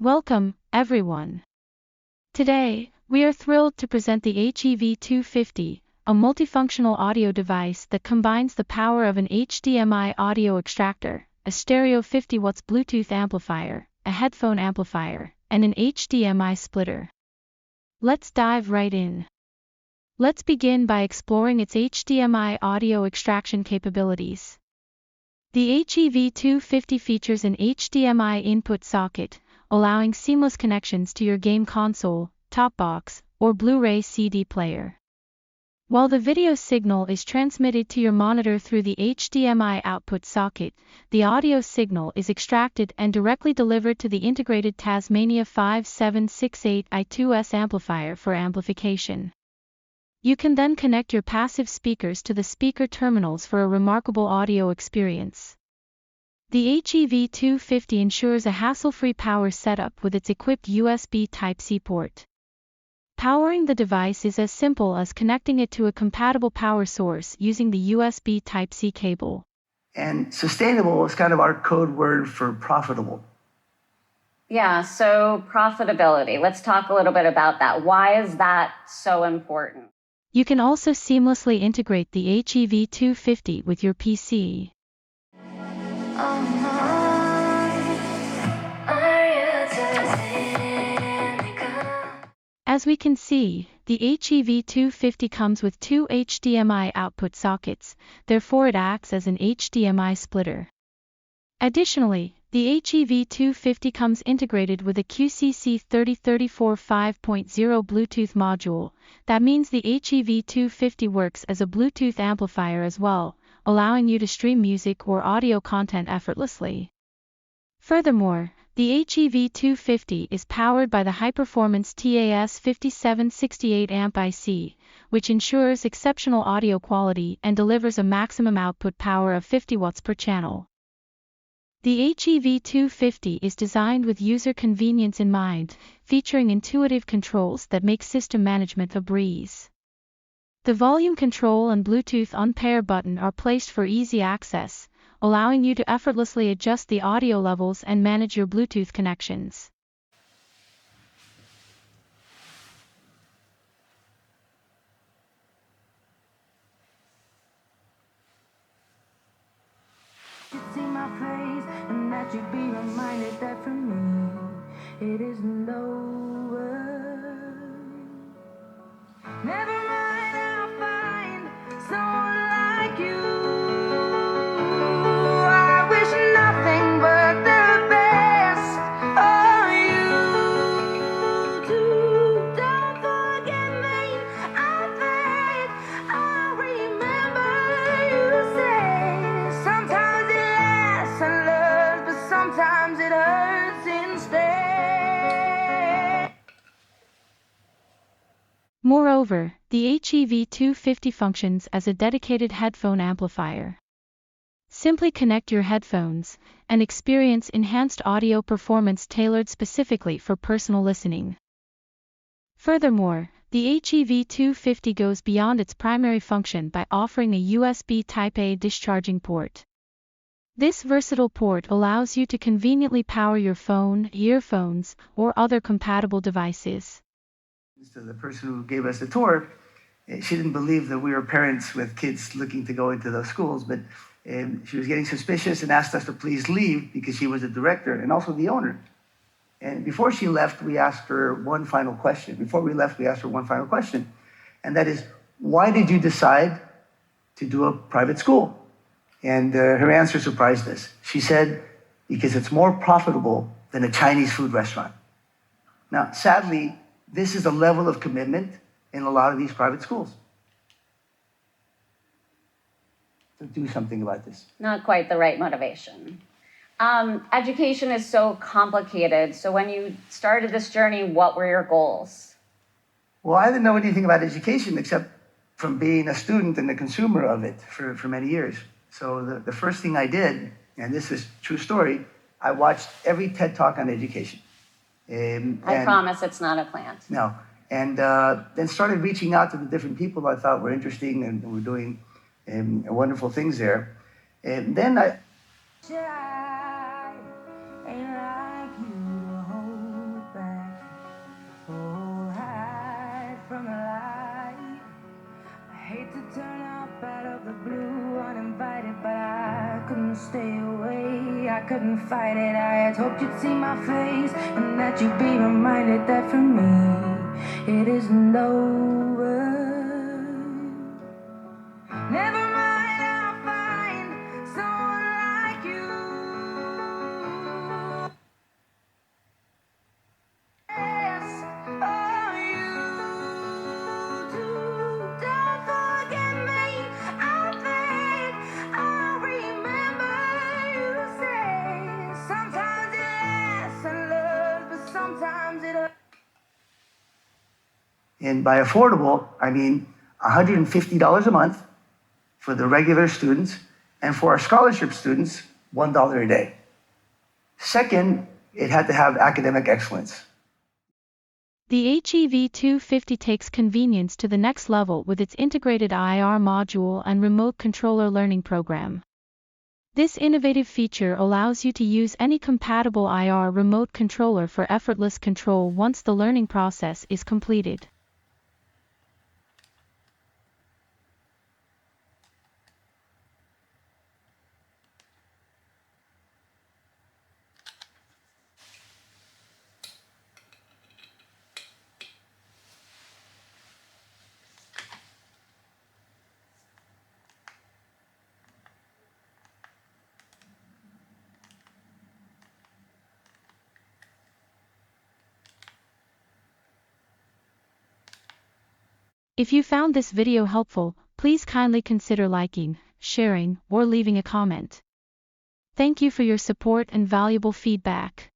Welcome, everyone. Today, we are thrilled to present the HEV250, a multifunctional audio device that combines the power of an HDMI audio extractor, a stereo 50 watts Bluetooth amplifier, a headphone amplifier, and an HDMI splitter. Let's dive right in. Let's begin by exploring its HDMI audio extraction capabilities. The HEV250 features an HDMI input socket, allowing seamless connections to your game console, top box, or Blu-ray CD player. While the video signal is transmitted to your monitor through the HDMI output socket, the audio signal is extracted and directly delivered to the integrated TAS5768 I2S amplifier for amplification. You can then connect your passive speakers to the speaker terminals for a remarkable audio experience. The HEV250 ensures a hassle-free power setup with its equipped USB Type-C port. Powering the device is as simple as connecting it to a compatible power source using the USB Type-C cable. And sustainable is kind of our code word for profitable. Yeah, so profitability. Let's talk a little bit about that. Why is that so important? You can also seamlessly integrate the HEV250 with your PC. As we can see, the HEV250 comes with two HDMI output sockets, therefore it acts as an HDMI splitter. Additionally, the HEV250 comes integrated with a QCC3034 5.0 Bluetooth module. That means the HEV250 works as a Bluetooth amplifier as well, allowing you to stream music or audio content effortlessly. Furthermore, the HEV250 is powered by the high-performance TAS5768 I2S, which ensures exceptional audio quality and delivers a maximum output power of 50 watts per channel. The HEV250 is designed with user convenience in mind, featuring intuitive controls that make system management a breeze. The volume control and Bluetooth on-pair button are placed for easy access, allowing you to effortlessly adjust the audio levels and manage your Bluetooth connections. See my face, and that you'd be reminded that for me it isn't over. Never mind, I'll find someone like you. I wish nothing but the best for you too. Don't forget me, I beg. I remember you say sometimes it lasts and loves, but sometimes it hurts instead. Moreover, the HEV250 functions as a dedicated headphone amplifier. Simply connect your headphones and experience enhanced audio performance tailored specifically for personal listening. Furthermore, the HEV250 goes beyond its primary function by offering a USB Type-A discharging port. This versatile port allows you to conveniently power your phone, earphones, or other compatible devices. To the person who gave us the tour, she didn't believe that we were parents with kids looking to go into those schools, but she was getting suspicious and asked us to please leave because she was the director and also the owner. And before she left, we asked her one final question. And that is, why did you decide to do a private school? And her answer surprised us. She said, because it's more profitable than a Chinese food restaurant. Now, sadly, this is a level of commitment in a lot of these private schools. So do something about this. Not quite the right motivation. Education is so complicated. So when you started this journey, what were your goals? Well, I didn't know anything about education except from being a student and a consumer of it for many years. So the first thing I did, and this is a true story, I watched every TED Talk on education. I promise it's not a plant. No. And then started reaching out to the different people I thought were interesting and were doing wonderful things there. And then I... of the blue, uninvited, but I couldn't stay away. I couldn't fight it. I had hoped you'd see my face and that you'd be reminded that for me it isn't over. Never mind, I'll find someone like you. Yes, oh, you too. Don't forget me, I beg. I remember you say sometimes it lasts and loves, but sometimes it. And by affordable, I mean $150 a month for the regular students, and for our scholarship students, $1 a day. Second, it had to have academic excellence. The HEV250 takes convenience to the next level with its integrated IR module and remote controller learning program. This innovative feature allows you to use any compatible IR remote controller for effortless control once the learning process is completed. If you found this video helpful, please kindly consider liking, sharing, or leaving a comment. Thank you for your support and valuable feedback.